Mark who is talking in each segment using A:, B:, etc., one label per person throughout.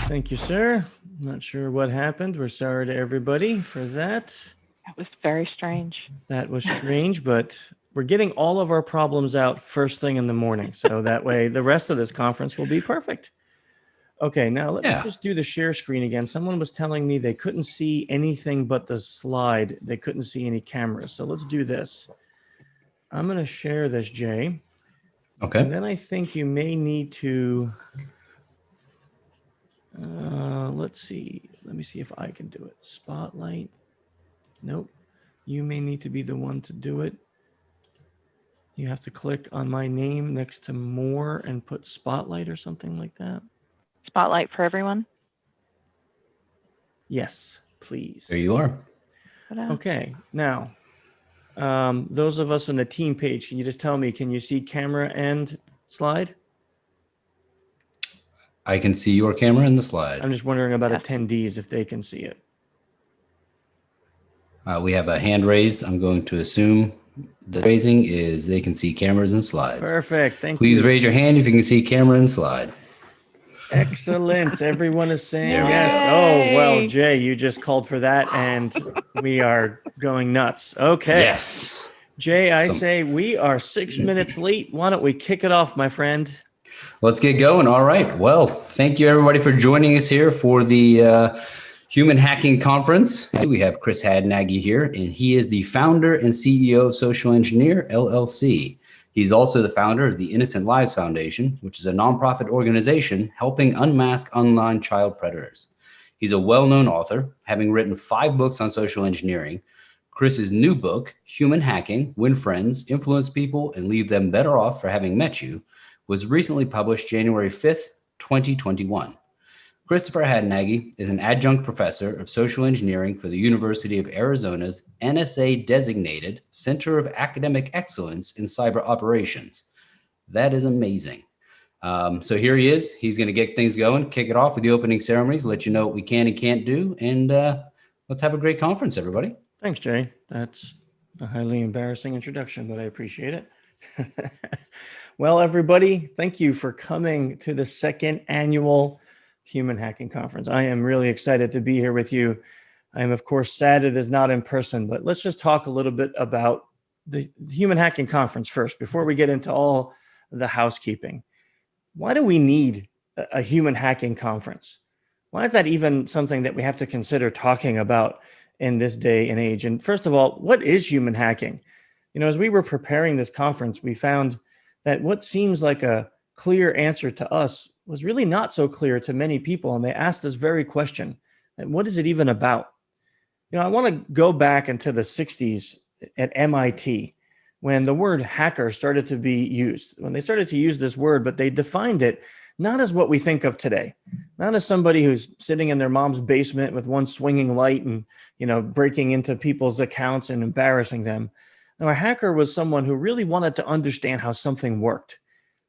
A: Thank you, sir. Not sure what happened. We're sorry to everybody for that.
B: That was very strange.
A: That was strange, but we're getting all of our problems out first thing in the morning. So that way the rest of this conference will be perfect. Okay, now let me just do the share screen again. Someone was telling me they couldn't see anything but the slide. They couldn't see any cameras. So let's do this. I'm going to share this, Jay.
C: Okay.
A: And then I think you may need to, let's see. Let me see if I can do it. Spotlight. Nope. You may need to be the one to do it. You have to click on my name next to more and put spotlight or something like that.
B: Spotlight for everyone?
A: Yes, please.
C: There you are.
A: Okay, now, those of us on the team page, can you just tell me, can you see camera and slide?
C: I can see your camera and the slide.
A: I'm just wondering about attendees if they can see it.
C: We have a hand raised. I'm going to assume the raising is they can see cameras and slides.
A: Perfect. Thank you.
C: Please raise your hand if you can see camera and slide.
A: Excellent. Everyone is saying yes. Oh, well, Jay, you just called for that, and we are going nuts. Okay.
C: Yes.
A: Jay, I say we are 6 minutes late. Why don't we kick it off, my friend?
C: Let's get going. All right. Well, thank you, everybody, for joining us here for the Human Hacking Conference. We have Chris Hadnagy here, and he is the founder and CEO of Social Engineer, LLC. He's also the founder of the Innocent Lives Foundation, which is a nonprofit organization helping unmask online child predators. He's a well-known author, having written 5 books on social engineering. Chris's new book, Human Hacking: Win Friends, Influence People, and Leave Them Better Off for Having Met You, was recently published January 5th, 2021. Christopher Hadnagy is an adjunct professor of social engineering for the University of Arizona's NSA-designated Center of Academic Excellence in Cyber Operations. That is amazing. So here he is. He's going to get things going, kick it off with the opening ceremonies, let you know what we can and can't do, and let's have a great conference, everybody.
A: Thanks, Jay. That's a highly embarrassing introduction, but I appreciate it. Well, everybody, thank you for coming to the 2nd annual Human Hacking Conference. I am really excited to be here with you. I am, of course, sad it is not in person, but let's just talk a little bit about the Human Hacking Conference first, before we get into all the housekeeping. Why do we need a Human Hacking Conference? Why is that even something that we have to consider talking about in this day and age? And first of all, what is human hacking? You know, as we were preparing this conference, we found that what seems like a clear answer to us was really not so clear to many people. And they asked this very question, what is it even about? You know, I want to go back into the 60s at MIT when the word hacker started to be used, when they started to use this word, but they defined it not as what we think of today, not as somebody who's sitting in their mom's basement with one swinging light and, you know, breaking into people's accounts and embarrassing them. Now, a hacker was someone who really wanted to understand how something worked.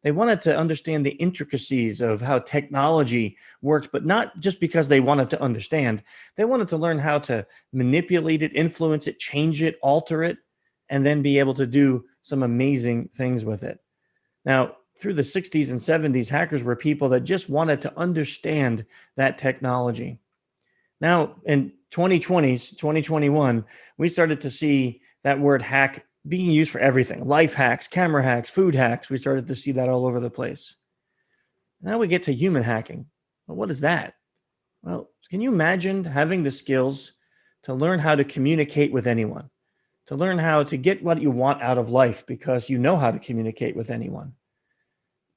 A: They wanted to understand the intricacies of how technology worked, but not just because they wanted to understand. They wanted to learn how to manipulate it, influence it, change it, alter it, and then be able to do some amazing things with it. Now, through the 60s and 70s, hackers were people that just wanted to understand that technology. Now, in 2021, we started to see that word hack being used for everything. Life hacks, camera hacks, food hacks. We started to see that all over the place. Now we get to human hacking. Well, what is that? Well, can you imagine having the skills to learn how to communicate with anyone, to learn how to get what you want out of life because you know how to communicate with anyone?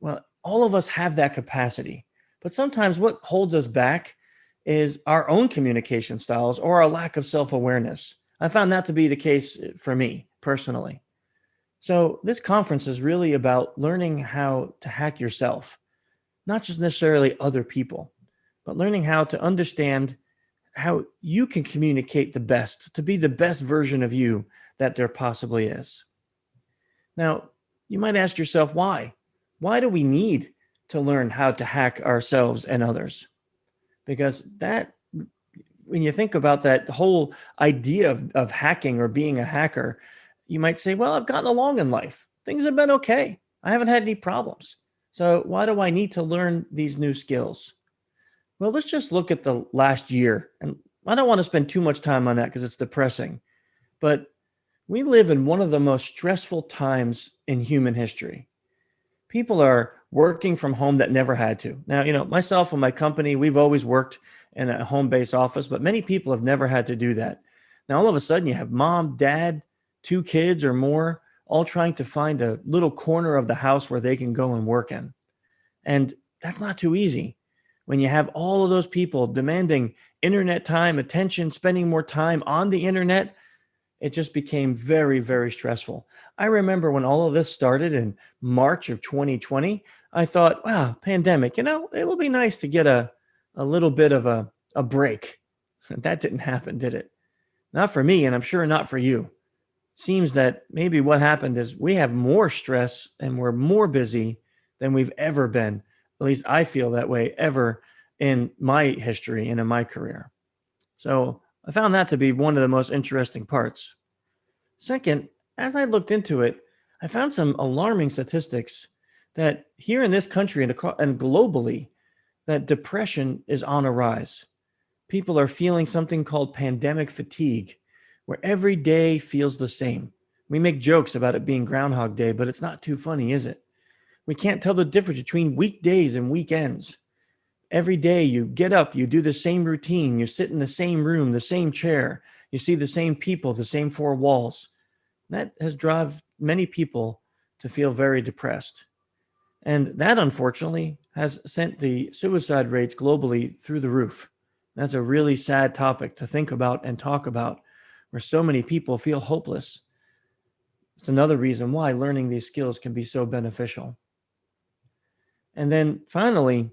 A: Well, all of us have that capacity, but sometimes what holds us back is our own communication styles or our lack of self-awareness. I found that to be the case for me personally. So this conference is really about learning how to hack yourself, not just necessarily other people, but learning how to understand how you can communicate the best, to be the best version of you that there possibly is. Now, you might ask yourself, why? Why do we need to learn how to hack ourselves and others? Because that, when you think about that whole idea of hacking or being a hacker, you might say, well, I've gotten along in life. Things have been okay. I haven't had any problems. So why do I need to learn these new skills? Well, let's just look at the last year. And I don't want to spend too much time on that because it's depressing. But we live in one of the most stressful times in human history. People are working from home that never had to. Now, myself and my company, we've always worked in a home-based office, but many people have never had to do that. Now, all of a sudden, you have mom, dad, 2 kids or more, all trying to find a little corner of the house where they can go and work in. And that's not too easy. When you have all of those people demanding internet time, attention, spending more time on the internet, it just became very, very stressful. I remember when all of this started in March of 2020, I thought, wow, pandemic, it will be nice to get a little bit of a break. That didn't happen, did it? Not for me, and I'm sure not for you. Seems that maybe what happened is we have more stress and we're more busy than we've ever been. At least I feel that way ever in my history and in my career. So I found that to be one of the most interesting parts. Second, as I looked into it, I found some alarming statistics that here in this country and globally, that depression is on a rise. People are feeling something called pandemic fatigue, where every day feels the same. We make jokes about it being Groundhog Day, but it's not too funny, is it? We can't tell the difference between weekdays and weekends. Every day you get up, you do the same routine, you sit in the same room, the same chair, you see the same people, the same 4 walls. That has driven many people to feel very depressed. And that, unfortunately, has sent the suicide rates globally through the roof. That's a really sad topic to think about and talk about, where so many people feel hopeless. It's another reason why learning these skills can be so beneficial. And then finally,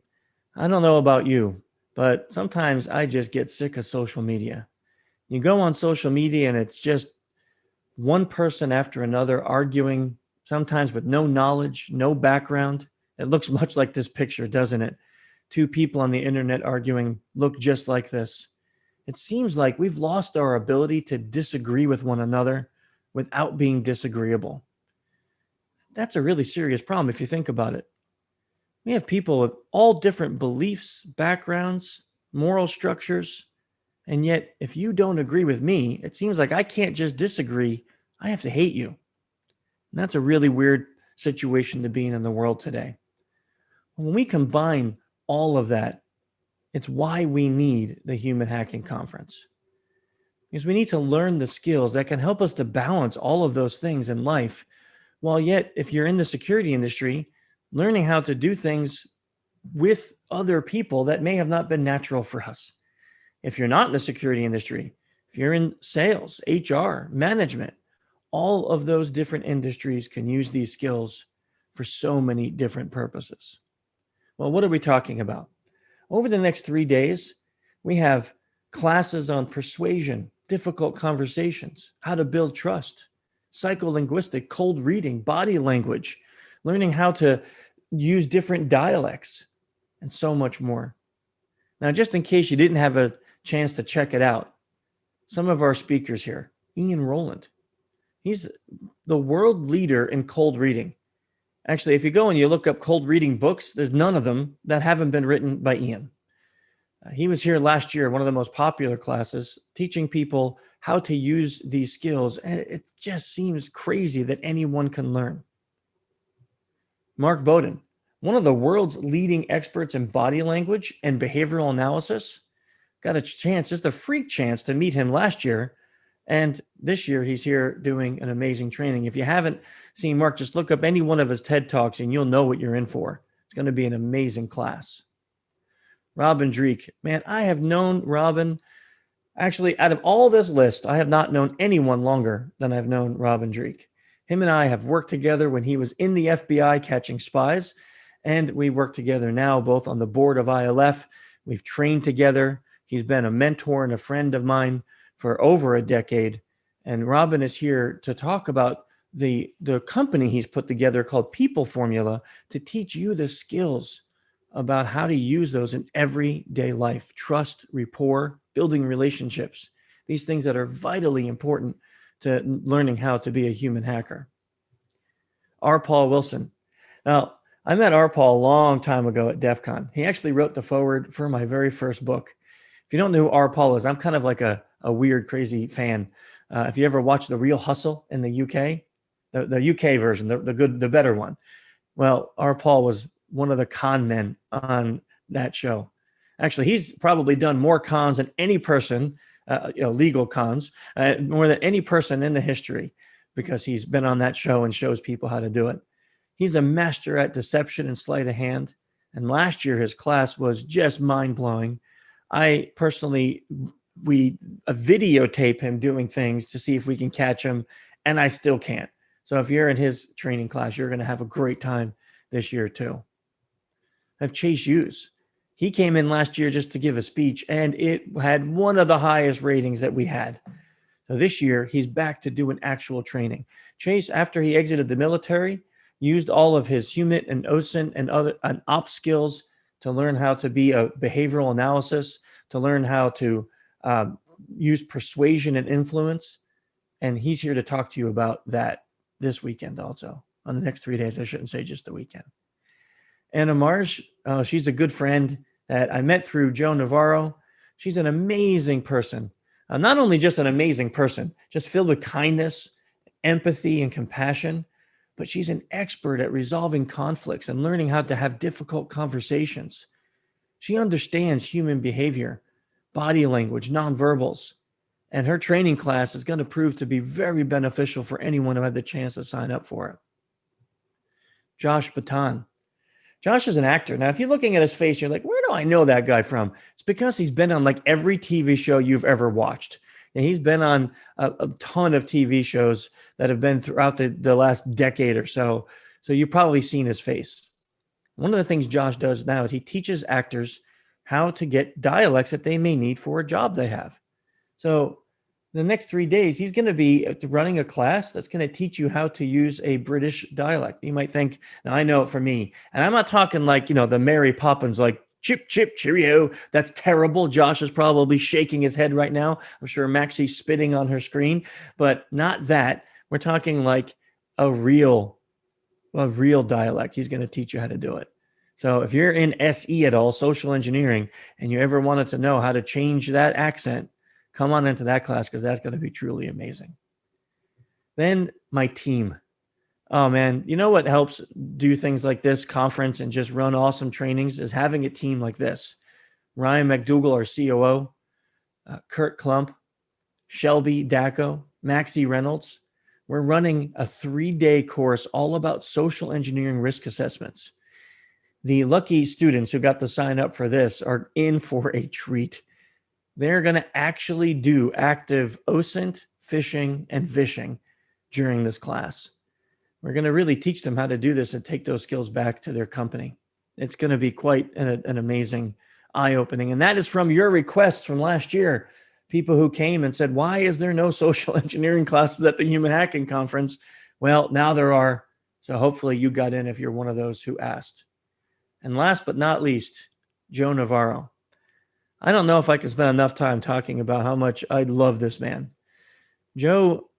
A: I don't know about you, but sometimes I just get sick of social media. You go on social media and it's just one person after another arguing, sometimes with no knowledge, no background. It looks much like this picture, doesn't it? 2 people on the internet arguing look just like this. It seems like we've lost our ability to disagree with one another without being disagreeable. That's a really serious problem if you think about it. We have people with all different beliefs, backgrounds, moral structures, and yet if you don't agree with me, it seems like I can't just disagree, I have to hate you. And that's a really weird situation to be in the world today. When we combine all of that, it's why we need the Human Hacking Conference. Because we need to learn the skills that can help us to balance all of those things in life, while yet, if you're in the security industry, learning how to do things with other people that may have not been natural for us. If you're not in the security industry, if you're in sales, HR, management, all of those different industries can use these skills for so many different purposes. Well, what are we talking about? Over the next 3 days, we have classes on persuasion, difficult conversations, how to build trust, psycholinguistic, cold reading, body language, learning how to use different dialects, and so much more. Now, just in case you didn't have a chance to check it out, some of our speakers here, Roland, he's the world leader in cold reading. Actually, if you go and you look up cold reading books, there's none of them that haven't been written by Ian. He was here last year, one of the most popular classes, teaching people how to use these skills. And it just seems crazy that anyone can learn. Mark Bowden, one of the world's leading experts in body language and behavioral analysis, got a chance, just a freak chance to meet him last year. And this year he's here doing an amazing training. If you haven't seen Mark, just look up any one of his TED Talks and you'll know what you're in for. It's going to be an amazing class. Robin Dreek, man, I have known Robin. Actually, out of all this list, I have not known anyone longer than I've known Robin Dreek. Him and I have worked together when he was in the FBI catching spies, and we work together now both on the board of ILF. We've trained together. He's been a mentor and a friend of mine for over a decade. And Robin is here to talk about the company he's put together called People Formula to teach you the skills about how to use those in everyday life. Trust, rapport, building relationships. These things that are vitally important to learning how to be a human hacker. R. Paul Wilson. Now, I met R. Paul a long time ago at DEF CON. He actually wrote the foreword for my very first book. If you don't know who R. Paul is, I'm kind of like a weird, crazy fan. If you ever watched The Real Hustle in the UK, the UK version, the better one. Well, R. Paul was one of the con men on that show. Actually, he's probably done more cons than any person, legal cons, more than any person in the history, because he's been on that show and shows people how to do it. He's a master at deception and sleight of hand. And last year, his class was just mind blowing. I personally, we videotape him doing things to see if we can catch him, and I still can't. So if you're in his training class, you're going to have a great time this year too. I have Chase Hughes. He came in last year just to give a speech, and it had one of the highest ratings that we had. So this year, he's back to doing actual training. Chase, after he exited the military, used all of his HUMIT and OSINT and other ops skills to learn how to be a behavioral analysis, to learn how to use persuasion and influence. And he's here to talk to you about that this weekend also. On the next 3 days, I shouldn't say just the weekend. Anna Marsh, she's a good friend that I met through Joe Navarro. She's an amazing person. Not only just an amazing person, just filled with kindness, empathy, and compassion, but she's an expert at resolving conflicts and learning how to have difficult conversations. She understands human behavior, body language, nonverbals, and her training class is going to prove to be very beneficial for anyone who had the chance to sign up for it. Josh Baton. Josh is an actor. Now, if you're looking at his face, you're like, where do I know that guy from? It's because he's been on like every TV show you've ever watched. And he's been on a ton of TV shows that have been throughout the last decade or so. So you've probably seen his face. One of the things Josh does now is he teaches actors how to get dialects that they may need for a job they have. So the next 3 days, he's going to be running a class that's going to teach you how to use a British dialect. You might think, now I know it for me. And I'm not talking like, the Mary Poppins, like chip, chip, cheerio. That's terrible. Josh is probably shaking his head right now. I'm sure Maxie's spitting on her screen, but not that. We're talking like a real dialect. He's going to teach you how to do it. So if you're in SE at all, social engineering, and you ever wanted to know how to change that accent, come on into that class because that's going to be truly amazing. Then my team. Oh man, you know what helps do things like this conference and just run awesome trainings is having a team like this. Ryan McDougall, our COO, Kurt Klump, Shelby Dacko, Maxie Reynolds. We're running a 3-day course all about social engineering risk assessments. The lucky students who got to sign up for this are in for a treat. They're going to actually do active OSINT, phishing, and vishing during this class. We're going to really teach them how to do this and take those skills back to their company. It's going to be quite an amazing eye-opening. And that is from your requests from last year. People who came and said, why is there no social engineering classes at the Human Hacking Conference? Well, now there are. So hopefully you got in if you're one of those who asked. And last but not least, Joe Navarro. I don't know if I can spend enough time talking about how much I love this man. Joe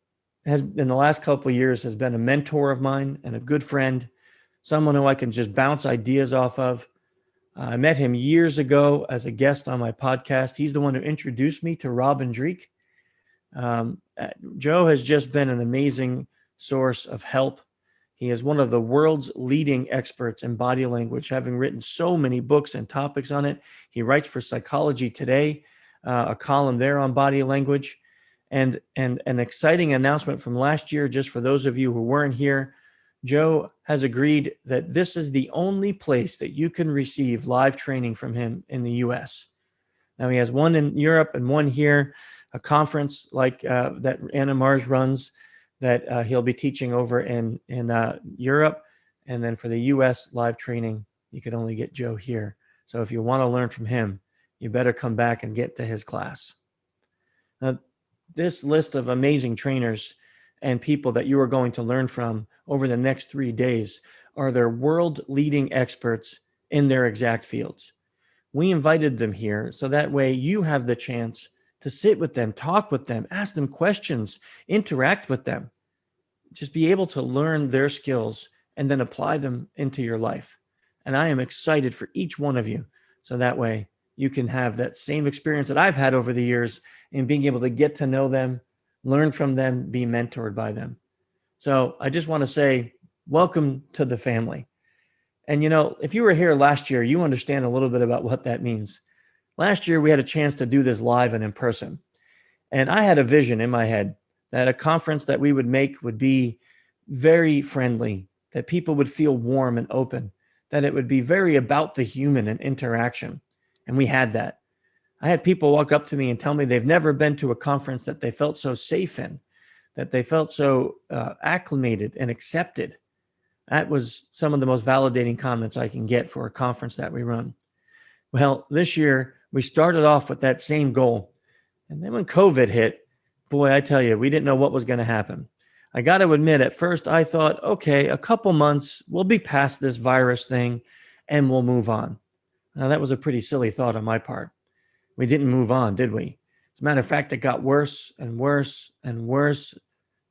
A: has, in the last couple of years, has been a mentor of mine and a good friend, someone who I can just bounce ideas off of. I met him years ago as a guest on my podcast. He's the one who introduced me to Robin Dreek. Joe has just been an amazing source of help. He is one of the world's leading experts in body language, having written so many books and topics on it. He writes for Psychology Today, a column there on body language. And an exciting announcement from last year, just for those of you who weren't here, Joe has agreed that this is the only place that you can receive live training from him in the US. Now he has one in Europe and one here, a conference like that Anna Marsh runs that he'll be teaching over in Europe. And then for the US live training, you could only get Joe here. So if you want to learn from him, you better come back and get to his class. Now, this list of amazing trainers and people that you are going to learn from over the next 3 days are their world leading experts in their exact fields. We invited them here so that way you have the chance to sit with them, talk with them, ask them questions, interact with them, just be able to learn their skills and then apply them into your life. And I am excited for each one of you. So that way you can have that same experience that I've had over the years in being able to get to know them, learn from them, be mentored by them. So I just want to say, welcome to the family. And if you were here last year, you understand a little bit about what that means. Last year, we had a chance to do this live and in person. And I had a vision in my head that a conference that we would make would be very friendly, that people would feel warm and open, that it would be very about the human and interaction. And we had that. I had people walk up to me and tell me they've never been to a conference that they felt so safe in, that they felt so acclimated and accepted. That was some of the most validating comments I can get for a conference that we run. Well, this year, we started off with that same goal. And then when COVID hit, boy, I tell you, we didn't know what was going to happen. I got to admit, at first, I thought, okay, a couple months, we'll be past this virus thing and we'll move on. Now, that was a pretty silly thought on my part. We didn't move on, did we? As a matter of fact, it got worse and worse and worse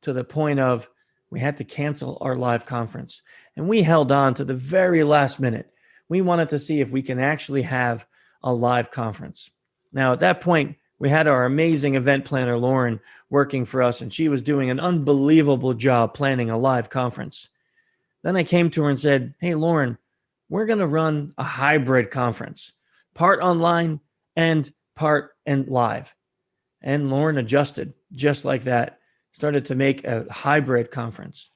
A: to the point of we had to cancel our live conference. And we held on to the very last minute. We wanted to see if we can actually have a live conference. Now, at that point, we had our amazing event planner, Lauren, working for us, and she was doing an unbelievable job planning a live conference. Then I came to her and said, hey, Lauren, we're going to run a hybrid conference, part online and part and live. And Lauren adjusted just like that, started to make a hybrid conference.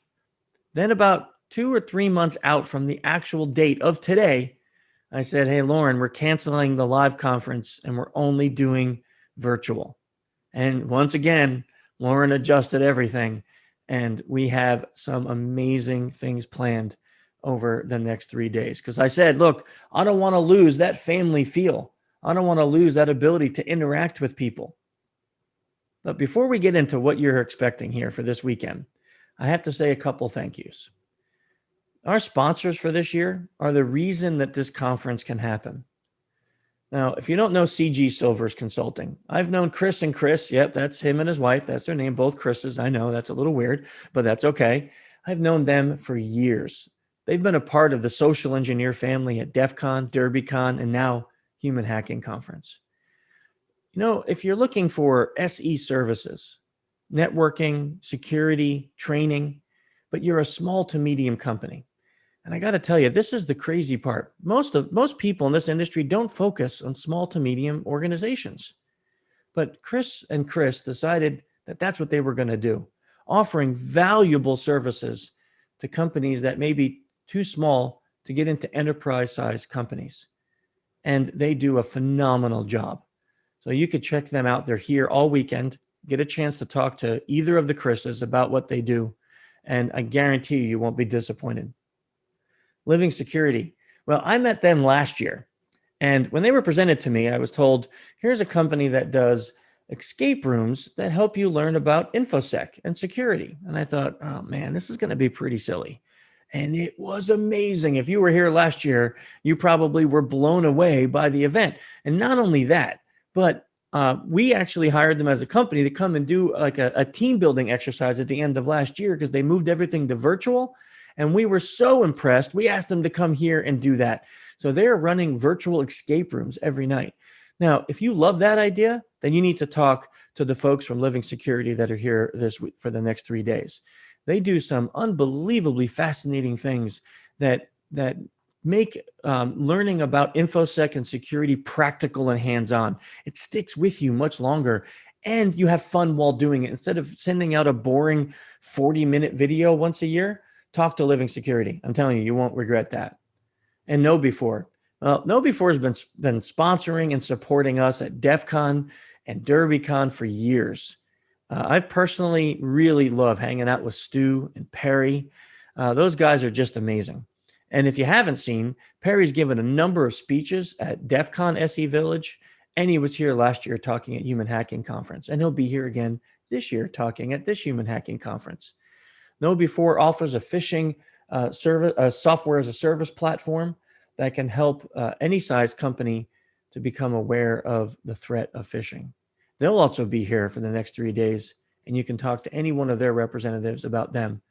A: Then about 2 or 3 months out from the actual date of today, I said, hey, Lauren, we're canceling the live conference and we're only doing virtual. And once again, Lauren adjusted everything. And we have some amazing things planned over the next 3 days. Because I said, look, I don't want to lose that family feel. I don't want to lose that ability to interact with people. But before we get into what you're expecting here for this weekend, I have to say a couple thank yous. Our sponsors for this year are the reason that this conference can happen. Now, if you don't know CG Silvers Consulting, I've known Chris and Chris. Yep, that's him and his wife. That's their name, both Chris's. I know that's a little weird, but that's okay. I've known them for years. They've been a part of the social engineer family at DEF CON, DerbyCon, and now Human Hacking Conference. If you're looking for SE services, networking, security, training, but you're a small to medium company, and I got to tell you, this is the crazy part. Most people in this industry don't focus on small to medium organizations. But Chris and Chris decided that that's what they were going to do, offering valuable services to companies that may be too small to get into enterprise-sized companies. And they do a phenomenal job. So you could check them out. They're here all weekend. Get a chance to talk to either of the Chris's about what they do. And I guarantee you won't be disappointed. Living Security. Well, I met them last year. And when they were presented to me, I was told, here's a company that does escape rooms that help you learn about InfoSec and security. And I thought, oh man, this is going to be pretty silly. And it was amazing. If you were here last year, you probably were blown away by the event. And not only that, but we actually hired them as a company to come and do like a team building exercise at the end of last year because they moved everything to virtual. And we were so impressed. We asked them to come here and do that. So they're running virtual escape rooms every night. Now, if you love that idea, then you need to talk to the folks from Living Security that are here this week for the next 3 days. They do some unbelievably fascinating things that make learning about InfoSec and security practical and hands-on. It sticks with you much longer, and you have fun while doing it. Instead of sending out a boring 40-minute video once a year, talk to Living Security. I'm telling you, you won't regret that. And KnowBe4. Well, KnowBe4 has been sponsoring and supporting us at DEF CON and DerbyCon for years. I've personally really love hanging out with Stu and Perry. Those guys are just amazing. And if you haven't seen, Perry's given a number of speeches at DEF CON SE Village, and he was here last year talking at Human Hacking Conference, and he'll be here again this year talking at this Human Hacking Conference. KnowBe4 offers a phishing software as a service platform that can help any size company to become aware of the threat of phishing. They'll also be here for the next 3 days, and you can talk to any one of their representatives about them.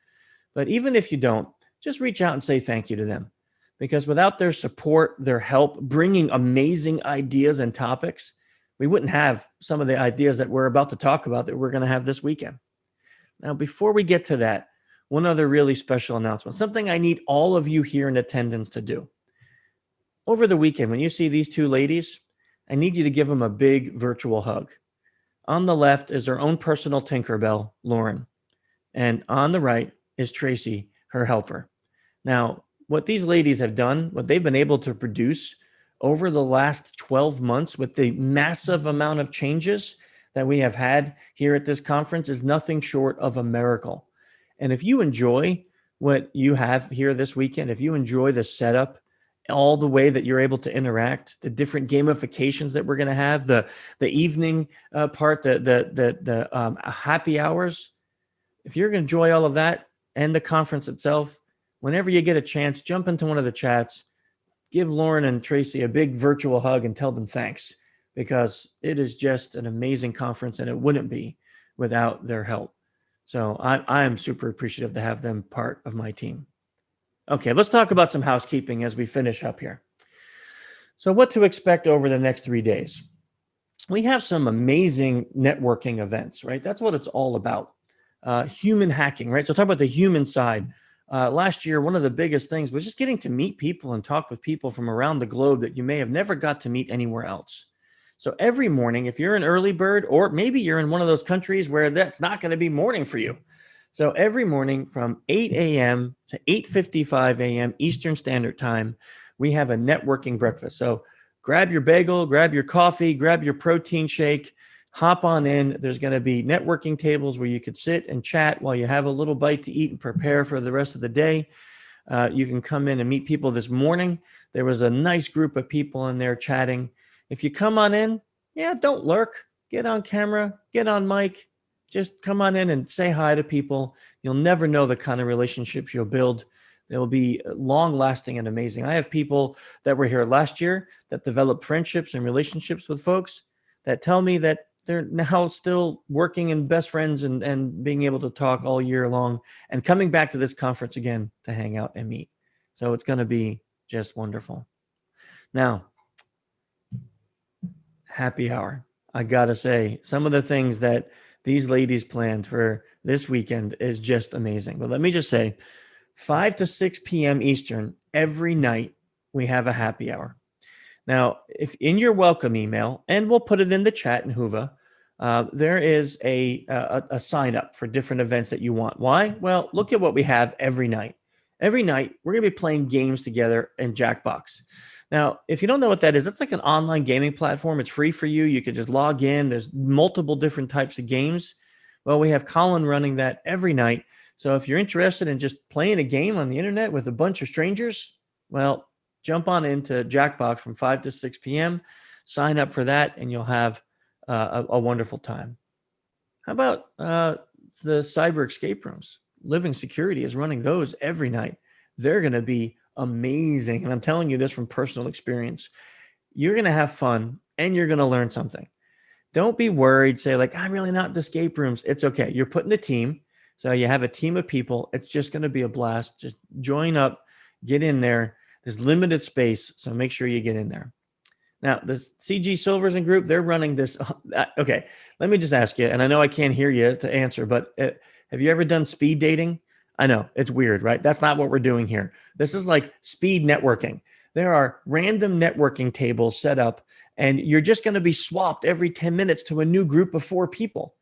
A: But even if you don't, just reach out and say thank you to them. Because without their support, their help, bringing amazing ideas and topics, we wouldn't have some of the ideas that we're about to talk about that we're going to have this weekend. Now, before we get to that, one other really special announcement, something I need all of you here in attendance to do. Over the weekend, when you see these two ladies, I need you to give them a big virtual hug. On the left is her own personal Tinkerbell, Lauren. And on the right is Tracy, her helper. Now, what these ladies have done, what they've been able to produce over the last 12 months with the massive amount of changes that we have had here at this conference is nothing short of a miracle. And if you enjoy what you have here this weekend, if you enjoy the setup, all the way that you're able to interact, the different gamifications that we're going to have, the evening part, the happy hours, if you're going to enjoy all of that and the conference itself, whenever you get a chance, jump into one of the chats, give Lauren and Tracy a big virtual hug and tell them thanks, because it is just an amazing conference and it wouldn't be without their help. So I am super appreciative to have them part of my team. Okay, let's talk about some housekeeping as we finish up here. So what to expect over the next 3 days? We have some amazing networking events, right? That's what it's all about. Human hacking, right? So talk about the human side. Last year, one of the biggest things was just getting to meet people and talk with people from around the globe that you may have never got to meet anywhere else. So every morning, if you're an early bird, or maybe you're in one of those countries where that's not going to be morning for you. So every morning from 8 a.m. to 8:55 a.m. Eastern Standard Time, we have a networking breakfast. So grab your bagel, grab your coffee, grab your protein shake, hop on in. There's going to be networking tables where you could sit and chat while you have a little bite to eat and prepare for the rest of the day. You can come in and meet people this morning. There was a nice group of people in there chatting. If you come on in, don't lurk. Get on camera, get on mic. Just come on in and say hi to people. You'll never know the kind of relationships you'll build. They'll be long lasting and amazing. I have people that were here last year that developed friendships and relationships with folks that tell me that they're now still working and best friends and being able to talk all year long and coming back to this conference again to hang out and meet. So it's going to be just wonderful. Now, happy hour. I got to say, some of the things that these ladies planned for this weekend is just amazing. But let me just say, 5 to 6 p.m. Eastern, every night, we have a happy hour. Now, if in your welcome email, and we'll put it in the chat in Hoover, there is a sign up for different events that you want. Why? Well, look at what we have every night. Every night, we're going to be playing games together in Jackbox. Now, if you don't know what that is, it's like an online gaming platform. It's free for you. You can just log in. There's multiple different types of games. Well, we have Colin running that every night. So if you're interested in just playing a game on the internet with a bunch of strangers, well, jump on into Jackbox from 5 to 6 p.m., sign up for that, and you'll have a wonderful time. How about the cyber escape rooms? Living Security is running those every night. They're going to be amazing. And I'm telling you this from personal experience. You're going to have fun and you're going to learn something. Don't be worried. Say like, I'm really not into escape rooms. It's okay. You're putting a team. So you have a team of people. It's just going to be a blast. Just join up, get in there. There's limited space. So make sure you get in there. Now, the CG Silvers and group, they're running this. Okay. Let me just ask you, and I know I can't hear you to answer, but have you ever done speed dating? I know it's weird, right? That's not what we're doing here. This is like speed networking. There are random networking tables set up, and you're just going to be swapped every 10 minutes to a new group of 4 people.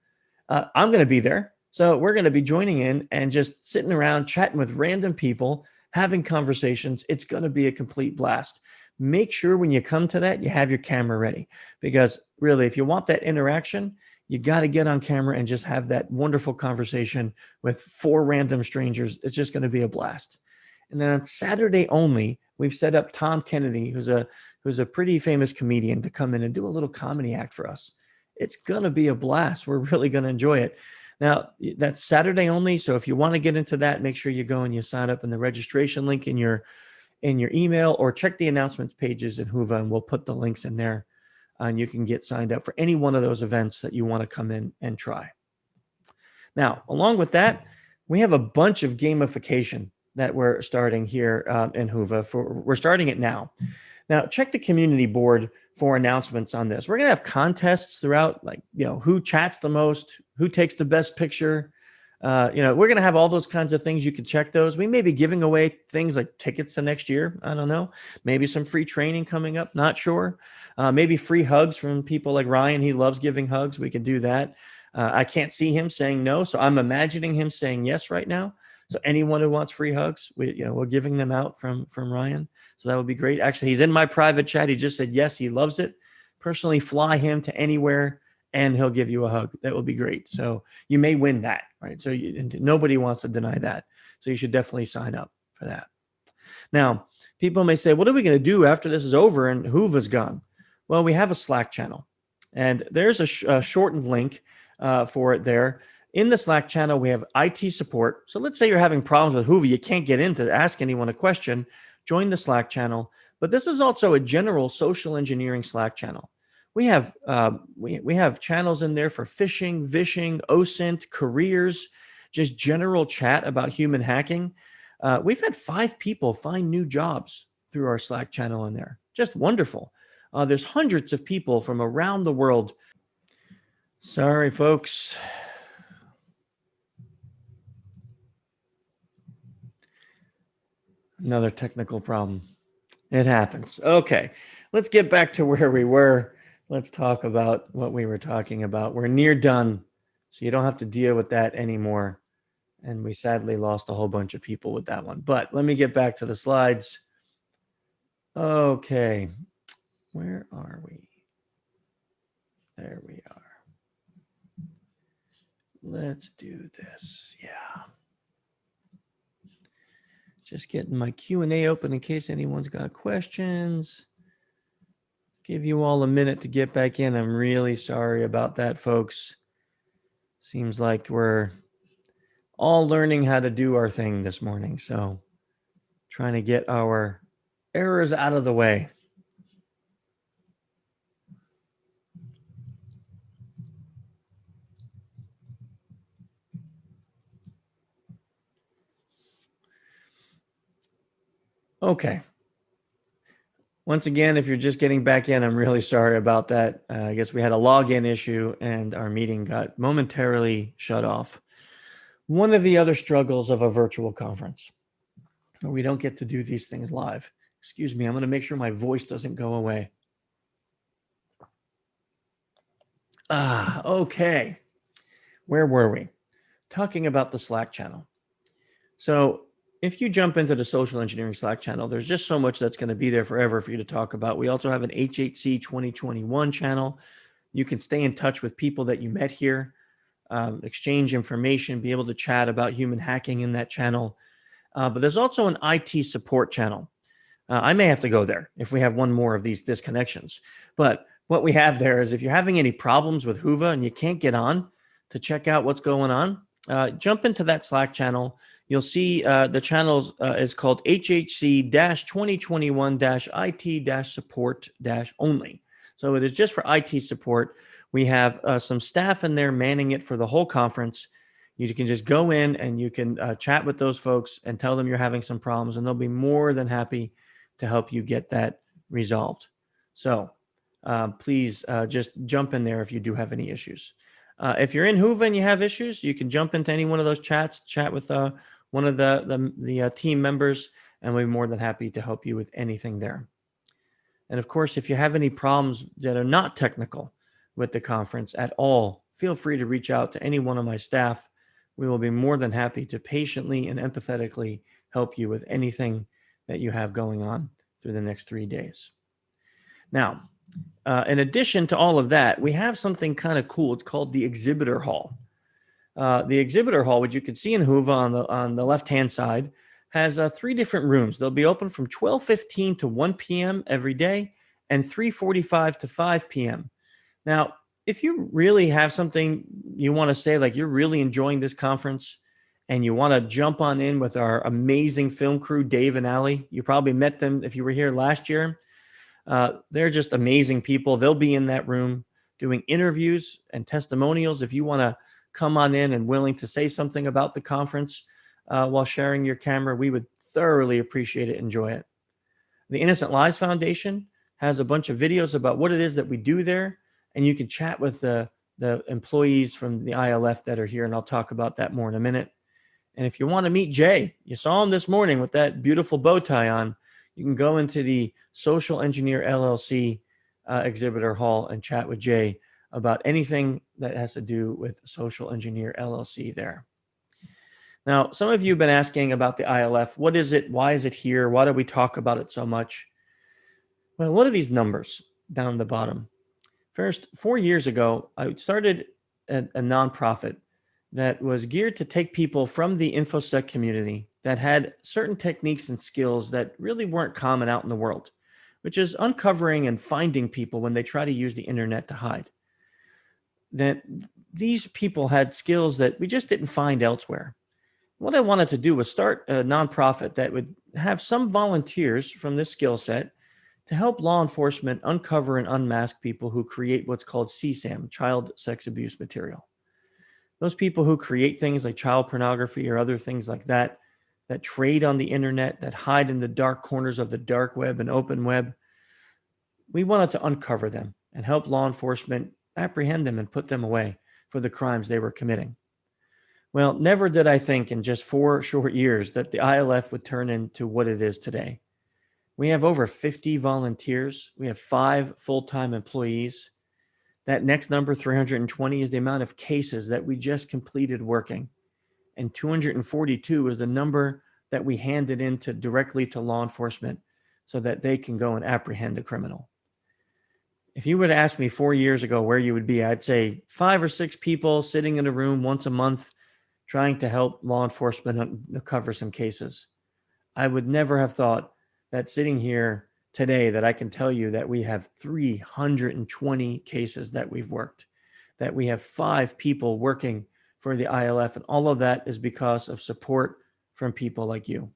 A: I'm going to be there. So we're going to be joining in and just sitting around chatting with random people, having conversations. It's going to be a complete blast. Make sure when you come to that, you have your camera ready, because really, if you want that interaction, you got to get on camera and just have that wonderful conversation with 4 random strangers. It's just going to be a blast. And then on Saturday only, we've set up Tom Kennedy, who's a pretty famous comedian, to come in and do a little comedy act for us. It's going to be a blast. We're really going to enjoy it. Now, that's Saturday only. So if you want to get into that, make sure you go and you sign up in the registration link in your email, or check the announcements pages in Hoover, and we'll put the links in there. And you can get signed up for any one of those events that you want to come in and try. Now, along with that, we have a bunch of gamification that we're starting here in Hoover. We're starting it now. Now, check the community board for announcements on this. We're going to have contests throughout, like, who chats the most, who takes the best picture. We're going to have all those kinds of things. You can check those. We may be giving away things like tickets to next year. I don't know. Maybe some free training coming up. Not sure. Maybe free hugs from people like Ryan. He loves giving hugs. We can do that. I can't see him saying no, so I'm imagining him saying yes right now. So anyone who wants free hugs, we're giving them out from Ryan. So that would be great. Actually, he's in my private chat. He just said yes, he loves it. Personally, fly him to anywhere and he'll give you a hug. That would be great. So you may win that, right? So nobody wants to deny that. So you should definitely sign up for that. Now, people may say, what are we going to do after this is over and Hoover's gone? Well, we have a Slack channel, and there's a shortened link for it there. In the Slack channel, we have IT support. So let's say you're having problems with Hoover, you can't get in to ask anyone a question, join the Slack channel. But this is also a general social engineering Slack channel. We have we have channels in there for phishing, vishing, OSINT, careers, just general chat about human hacking. We've had 5 people find new jobs through our Slack channel in there. Just wonderful. There's hundreds of people from around the world. Sorry, folks. Another technical problem. It happens. Okay, let's get back to where we were. Let's talk about what we were talking about. We're near done, so you don't have to deal with that anymore. And we sadly lost a whole bunch of people with that one. But let me get back to the slides. Okay, where are we? There we are. Let's do this. Yeah. Just getting my Q&A open in case anyone's got questions. Give you all a minute to get back in. I'm really sorry about that, folks. Seems like we're all learning how to do our thing this morning. So trying to get our errors out of the way. Okay. Once again, if you're just getting back in, I'm really sorry about that. I guess we had a login issue and our meeting got momentarily shut off. One of the other struggles of a virtual conference. We don't get to do these things live. Excuse me, I'm going to make sure my voice doesn't go away. Okay. Where were we? Talking about the Slack channel. So if you jump into the social engineering Slack channel, there's just so much that's going to be there forever for you to talk about. We also have an HHC 2021 channel. You can stay in touch with people that you met here, exchange information, be able to chat about human hacking in that channel. But there's also an IT support channel. I may have to go there if we have one more of these disconnections. But what we have there is if you're having any problems with Hoover and you can't get on to check out what's going on, jump into that Slack channel. You'll see the channel is called HHC-2021-IT-support-only. So it is just for IT support. We have some staff in there manning it for the whole conference. You can just go in and you can chat with those folks and tell them you're having some problems, and they'll be more than happy to help you get that resolved. So please just jump in there if you do have any issues. If you're in Hoover and you have issues, you can jump into any one of those chats, chat with one of the team members, and we're more than happy to help you with anything there. And of course, if you have any problems that are not technical with the conference at all, feel free to reach out to any one of my staff. We will be more than happy to patiently and empathetically help you with anything that you have going on through the next 3 days. Now, in addition to all of that, we have something kind of cool. It's called the Exhibitor Hall. The Exhibitor Hall, which you can see in Hoover on the left-hand side, has 3 different rooms. They'll be open from 12:15 to 1 p.m. every day and 3:45 to 5 p.m. Now, if you really have something you want to say, like you're really enjoying this conference and you want to jump on in with our amazing film crew, Dave and Allie, you probably met them if you were here last year. They're just amazing people. They'll be in that room doing interviews and testimonials. If you want to come on in and willing to say something about the conference, while sharing your camera, we would thoroughly appreciate it, enjoy it. The Innocent Lives Foundation has a bunch of videos about what it is that we do there, and you can chat with the employees from the ILF that are here, and I'll talk about that more in a minute. And if you want to meet Jay, you saw him this morning with that beautiful bow tie on, you can go into the Social Engineer LLC Exhibitor Hall and chat with Jay about anything that has to do with Social Engineer LLC there. Now, some of you have been asking about the ILF. What is it? Why is it here? Why do we talk about it so much? Well, what are these numbers down the bottom? First, 4 years ago, I started a nonprofit that was geared to take people from the InfoSec community that had certain techniques and skills that really weren't common out in the world, which is uncovering and finding people when they try to use the internet to hide. That these people had skills that we just didn't find elsewhere. What I wanted to do was start a nonprofit that would have some volunteers from this skill set to help law enforcement uncover and unmask people who create what's called CSAM, child sex abuse material. Those people who create things like child pornography or other things like that, that trade on the internet, that hide in the dark corners of the dark web and open web, we wanted to uncover them and help law enforcement apprehend them and put them away for the crimes they were committing. Well, never did I think in just 4 short years that the ILF would turn into what it is today. We have over 50 volunteers. We have 5 full-time employees. That next number, 320, is the amount of cases that we just completed working. And 242 is the number that we handed in directly to law enforcement so that they can go and apprehend a criminal. If you would ask me 4 years ago where you would be, I'd say 5 or 6 people sitting in a room once a month trying to help law enforcement uncover some cases. I would never have thought that sitting here today that I can tell you that we have 320 cases that we've worked, that we have 5 people working for the ILF, and all of that is because of support from people like you.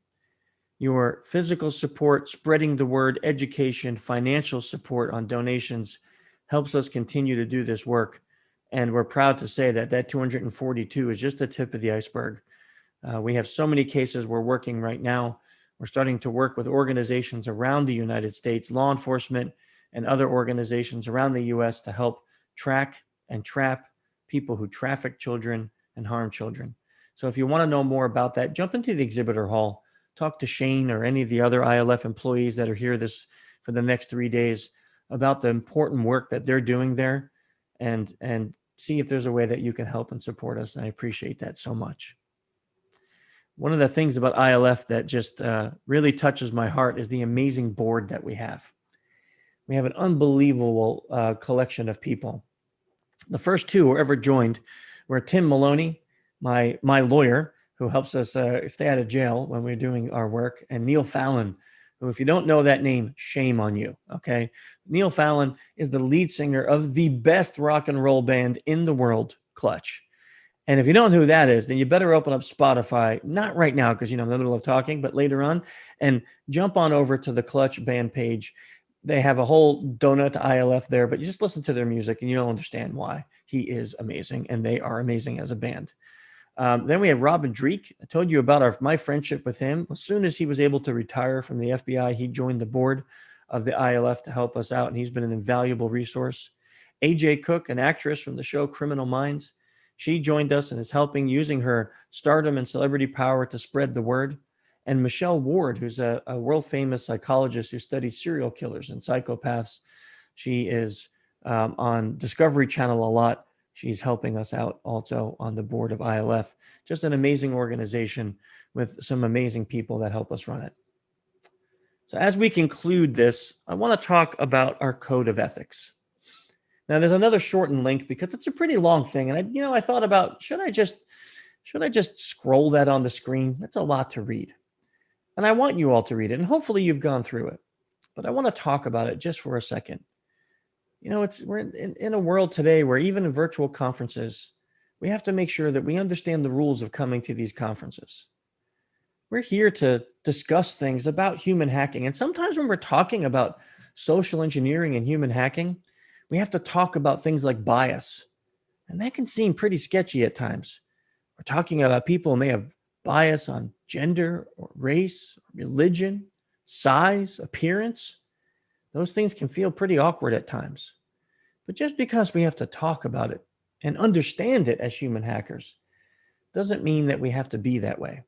A: Your physical support, spreading the word, education, financial support on donations helps us continue to do this work. And we're proud to say that that 242 is just the tip of the iceberg. We have so many cases we're working right now. We're starting to work with organizations around the United States, law enforcement, and other organizations around the US to help track and trap people who traffic children and harm children. So if you want to know more about that, jump into the Exhibitor Hall, talk to Shane or any of the other ILF employees that are here for the next 3 days about the important work that they're doing there, and see if there's a way that you can help and support us. And I appreciate that so much. One of the things about ILF that just really touches my heart is the amazing board that we have. We have an unbelievable collection of people. The first 2 who ever joined were Tim Maloney, my lawyer, who helps us stay out of jail when we're doing our work, and Neil Fallon, who, if you don't know that name, shame on you, okay? Neil Fallon is the lead singer of the best rock and roll band in the world, Clutch. And if you don't know who that is, then you better open up Spotify, not right now because, I'm in the middle of talking, but later on, and jump on over to the Clutch band page. They have a whole donut to ILF there, but you just listen to their music and you'll understand why. He is amazing, and they are amazing as a band. Then we have Robin Dreek. I told you about my friendship with him. As soon as he was able to retire from the FBI, he joined the board of the ILF to help us out, and he's been an invaluable resource. AJ Cook, an actress from the show Criminal Minds, she joined us and is helping, using her stardom and celebrity power to spread the word. And Michelle Ward, who's a world-famous psychologist who studies serial killers and psychopaths. She is on Discovery Channel a lot. She's helping us out also on the board of ILF. Just an amazing organization with some amazing people that help us run it. So as we conclude this, I want to talk about our code of ethics. Now, there's another shortened link because it's a pretty long thing. And I thought about, should I just scroll that on the screen? That's a lot to read. And I want you all to read it. And hopefully you've gone through it. But I want to talk about it just for a second. We're in a world today where even in virtual conferences, we have to make sure that we understand the rules of coming to these conferences. We're here to discuss things about human hacking. And sometimes when we're talking about social engineering and human hacking, we have to talk about things like bias. And that can seem pretty sketchy at times. We're talking about people who may have bias on gender or race, religion, size, appearance. Those things can feel pretty awkward at times. But just because we have to talk about it and understand it as human hackers doesn't mean that we have to be that way.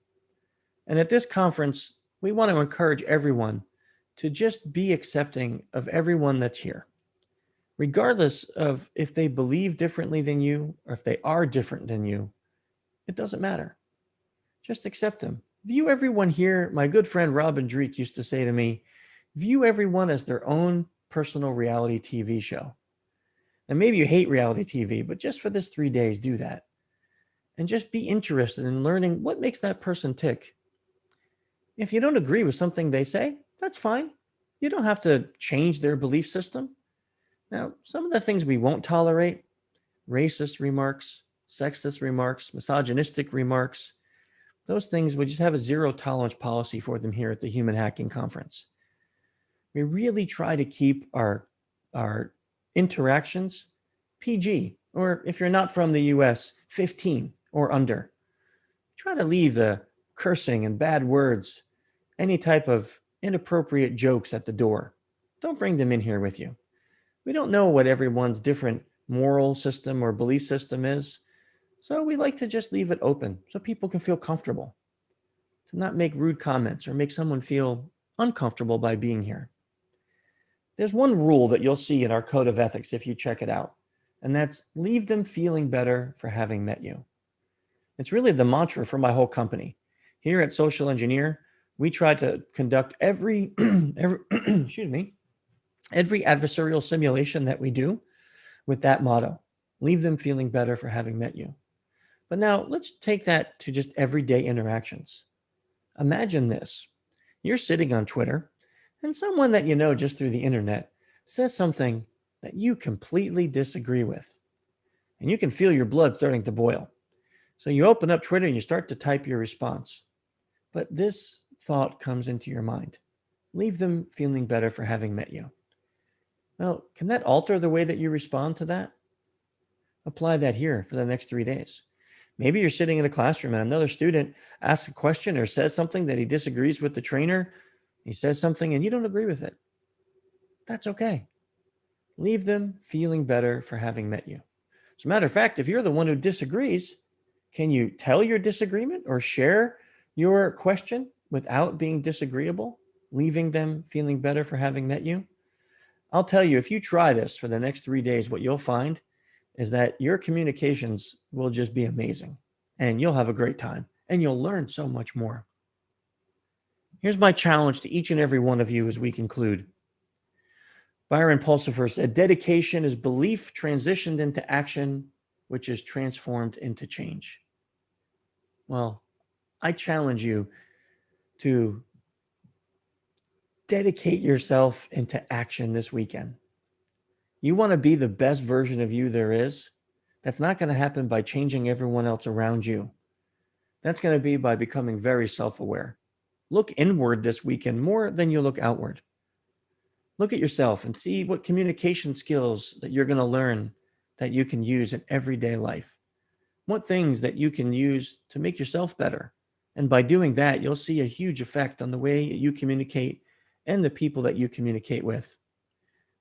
A: And at this conference, we want to encourage everyone to just be accepting of everyone that's here, regardless of if they believe differently than you or if they are different than you. It doesn't matter. Just accept them. View everyone here. My good friend Robin Dreek used to say to me, view everyone as their own personal reality TV show. And maybe you hate reality TV, but just for this 3 days, do that. And just be interested in learning what makes that person tick. If you don't agree with something they say, that's fine. You don't have to change their belief system. Now, some of the things we won't tolerate, racist remarks, sexist remarks, misogynistic remarks, those things, we just have a zero tolerance policy for them here at the Human Hacking Conference. We really try to keep our interactions PG, or if you're not from the US, 15 or under. Try to leave the cursing and bad words, any type of inappropriate jokes at the door. Don't bring them in here with you. We don't know what everyone's different moral system or belief system is, so we like to just leave it open so people can feel comfortable, to not make rude comments or make someone feel uncomfortable by being here. There's one rule that you'll see in our code of ethics if you check it out, and that's leave them feeling better for having met you. It's really the mantra for my whole company. Here at Social Engineer, we try to conduct every adversarial simulation that we do with that motto, leave them feeling better for having met you. But now let's take that to just everyday interactions. Imagine this. You're sitting on Twitter and someone that you know just through the internet says something that you completely disagree with. And you can feel your blood starting to boil. So you open up Twitter and you start to type your response. But this thought comes into your mind. Leave them feeling better for having met you. Well, can that alter the way that you respond to that? Apply that here for the next 3 days. Maybe you're sitting in a classroom and another student asks a question or says something that he disagrees with the trainer. He says something and you don't agree with it. That's okay. Leave them feeling better for having met you. As a matter of fact, if you're the one who disagrees, can you tell your disagreement or share your question without being disagreeable, leaving them feeling better for having met you? I'll tell you, if you try this for the next 3 days, what you'll find is that your communications will just be amazing and you'll have a great time and you'll learn so much more. Here's my challenge to each and every one of you as we conclude. Byron Pulsifer said, dedication is belief transitioned into action, which is transformed into change. Well, I challenge you to dedicate yourself into action this weekend. You want to be the best version of you there is. That's not going to happen by changing everyone else around you. That's going to be by becoming very self-aware. Look inward this weekend more than you look outward. Look at yourself and see what communication skills that you're going to learn that you can use in everyday life. What things that you can use to make yourself better. And by doing that, you'll see a huge effect on the way you communicate and the people that you communicate with.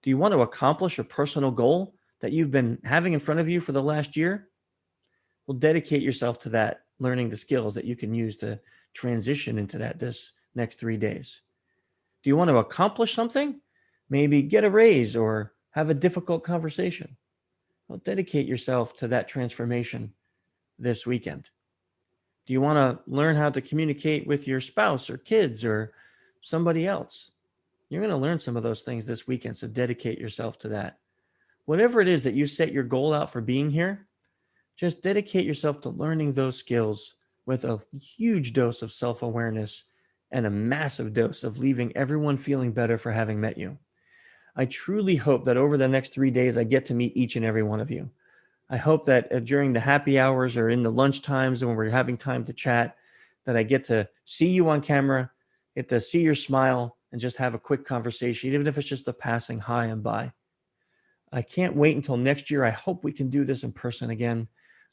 A: Do you want to accomplish a personal goal that you've been having in front of you for the last year? Well, dedicate yourself to that, learning the skills that you can use to transition into that this next 3 days. Do you want to accomplish something? Maybe get a raise or have a difficult conversation. Well, dedicate yourself to that transformation this weekend. Do you want to learn how to communicate with your spouse or kids or somebody else? You're going to learn some of those things this weekend, so dedicate yourself to that. Whatever it is that you set your goal out for being here, just dedicate yourself to learning those skills with a huge dose of self-awareness and a massive dose of leaving everyone feeling better for having met you. I truly hope that over the next 3 days, I get to meet each and every one of you. I hope that during the happy hours or in the lunch times when we're having time to chat, that I get to see you on camera, get to see your smile, and just have a quick conversation, even if it's just a passing hi and bye. I can't wait until next year. I hope we can do this in person again.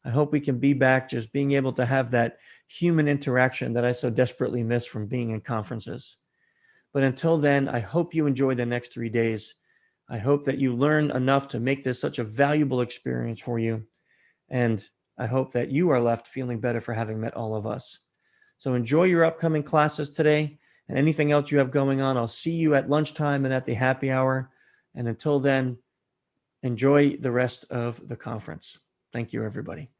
A: I hope we can be back just being able to have that human interaction that I so desperately miss from being in conferences. But until then, I hope you enjoy the next 3 days. I hope that you learn enough to make this such a valuable experience for you. And I hope that you are left feeling better for having met all of us. So enjoy your upcoming classes today and anything else you have going on. I'll see you at lunchtime and at the happy hour. And until then, enjoy the rest of the conference. Thank you, everybody.